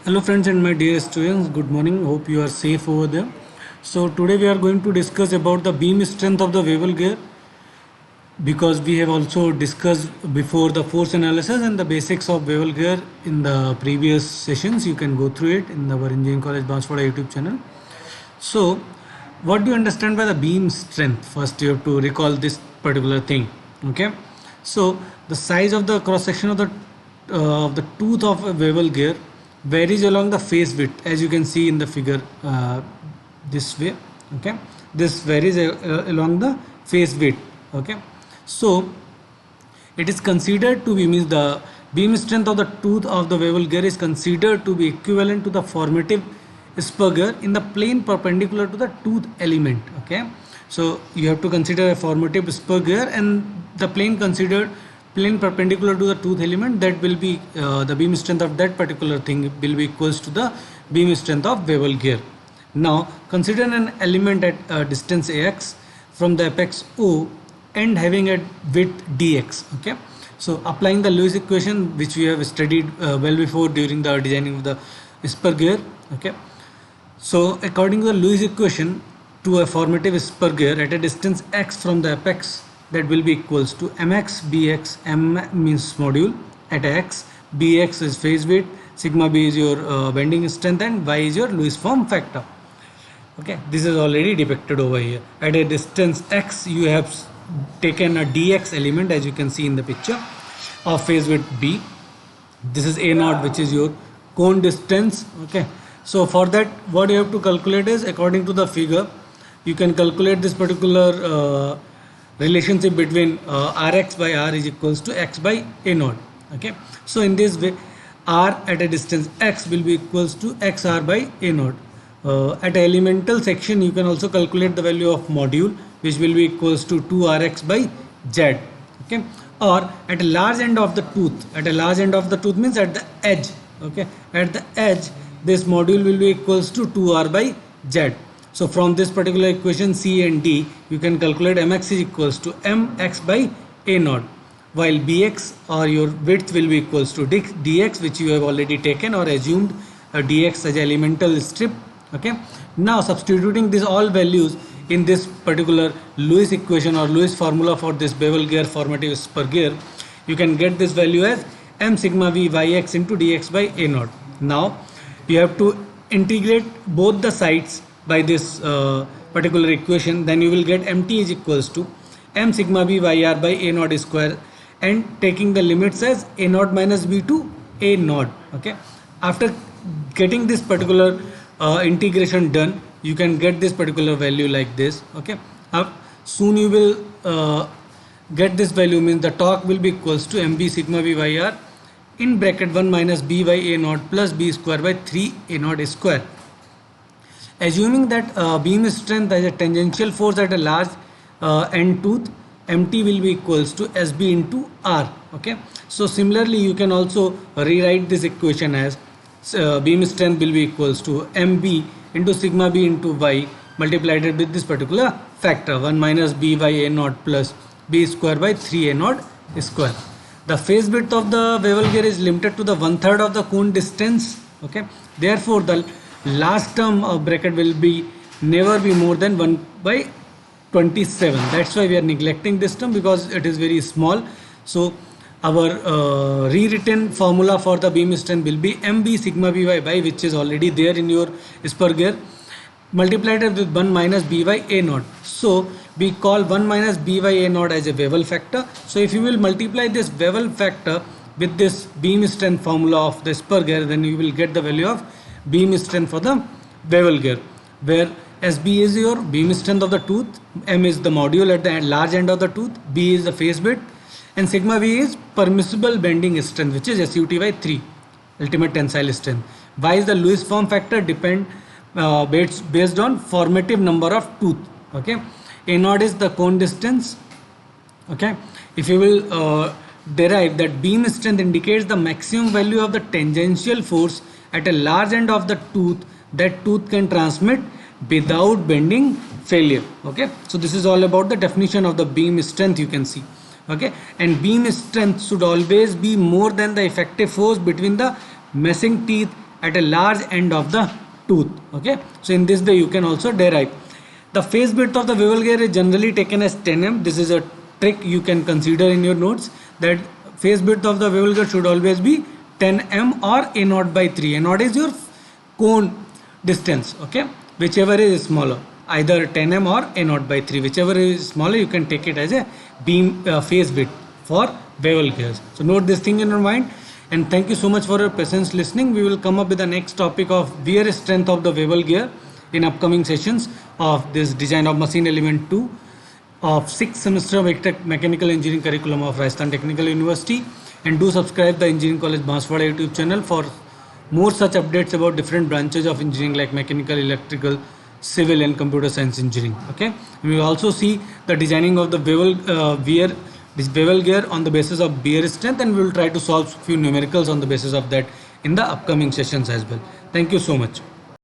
Hello friends and my dear students, good morning. Hope you are safe over there. So today we are going to discuss about the beam strength of the Weyl gear, because we have also discussed before the force analysis and the basics of Weyl gear in the previous sessions. You can go through it in our Engineering College Banswara YouTube channel. So what do you understand by the beam strength? First you have to recall this particular thing. Okay, so the size of the cross section of the tooth of a Weyl gear varies along the face width, as you can see in the figure this way. Okay, this varies along the face width. Okay, so it is considered to be, means the beam strength of the tooth of the Weyl gear is considered to be equivalent to the formative spur gear in the plane perpendicular to the tooth element. Okay, so you have to consider a formative spur gear and the plane considered plane perpendicular to the tooth element, that will be the beam strength of that particular thing will be equals to the beam strength of Weyl gear. Now consider an element at distance ax from the apex O and having a width dx. Okay, so applying the Lewis equation which we have studied well before during the designing of the spur gear. Okay, so according to the Lewis equation, to a formative spur gear at a distance x from the apex, that will be equals to mx bx. M means module at x, bx is phase width, sigma b is your bending strength, and y is your Lewis form factor. Okay, this is already depicted over here. At a distance x, you have taken a dx element, as you can see in the picture, of phase width b. This is a naught, which is your cone distance. Okay, so for that what you have to calculate is, according to the figure, you can calculate this particular relationship between rx by r is equals to x by a naught. Okay, so in this way r at a distance x will be equals to xr by a naught. At a elemental section, you can also calculate the value of module, which will be equals to 2rx by z. Okay, or at a large end of the tooth, at a large end of the tooth means at the edge. Okay, at the edge, this module will be equals to 2r by z. So from this particular equation C and D, you can calculate mx is equals to mx by a naught, while bx or your width will be equals to dx, which you have already taken or assumed dx as elemental strip. Okay, now substituting these all values in this particular Lewis equation or Lewis formula for this Weyl gear formative spur gear, you can get this value as m sigma v yx into dx by a naught. Now you have to integrate both the sides by this particular equation, then you will get mt is equals to m sigma b yr by a naught square, and taking the limits as a naught minus b to a naught. Okay, after getting this particular integration done, you can get this particular value like this. Okay, soon you will get this value, means the torque will be equals to mb sigma b yr in bracket 1 minus b by a naught plus b square by 3 a naught square. Assuming that beam strength as a tangential force at a large end tooth, mt will be equals to sb into r. Okay, so similarly you can also rewrite this equation as beam strength will be equals to mb into sigma b into y multiplied with this particular factor 1 minus b by a naught plus b square by 3 a naught square. The phase width of the Weyl gear is limited to the 1/3 of the cone distance. Okay, therefore the last term of bracket will be never be more than 1 by 27. That's why we are neglecting this term, because it is very small. So our rewritten formula for the beam strength will be mb sigma b by y, which is already there in your spur gear, multiplied with 1 minus b by a naught. So we call 1 minus b by a naught as a Weyl factor. So if you will multiply this Weyl factor with this beam strength formula of the spur gear, then you will get the value of beam strength for the Weyl gear, where SB is your beam strength of the tooth, M is the module at the large end of the tooth, B is the phase width, and sigma B is permissible bending strength, which is SUT by 3, ultimate tensile strength. Y is the Lewis form factor, based on formative number of tooth. Okay, A naught is the cone distance. Okay, if you will derive that beam strength indicates the maximum value of the tangential force at a large end of the tooth that tooth can transmit without bending failure. Okay, so this is all about the definition of the beam strength, you can see. Okay, and beam strength should always be more than the effective force between the meshing teeth at a large end of the tooth. Okay, so in this way you can also derive. The face width of the bevel gear is generally taken as 10 mm. This is a trick you can consider in your notes, that face width of the bevel gear should always be 10 mm or a naught by 3. A naught is your cone distance, okay, whichever is smaller, either 10 mm or a naught by 3, whichever is smaller you can take it as a beam face width for bevel gears. So note this thing in your mind, and thank you so much for your patience listening. We will come up with the next topic of wear strength of the bevel gear in upcoming sessions of this design of machine element 2 of 6th semester of mechanical engineering curriculum of Rajasthan Technical University. And do subscribe the Engineering College Banswara YouTube channel for more such updates about different branches of engineering like mechanical, electrical, civil and computer science engineering. Okay, we will also see the designing of the bevel gear on the basis of bear strength, and we will try to solve few numericals on the basis of that in the upcoming sessions as well. Thank you so much.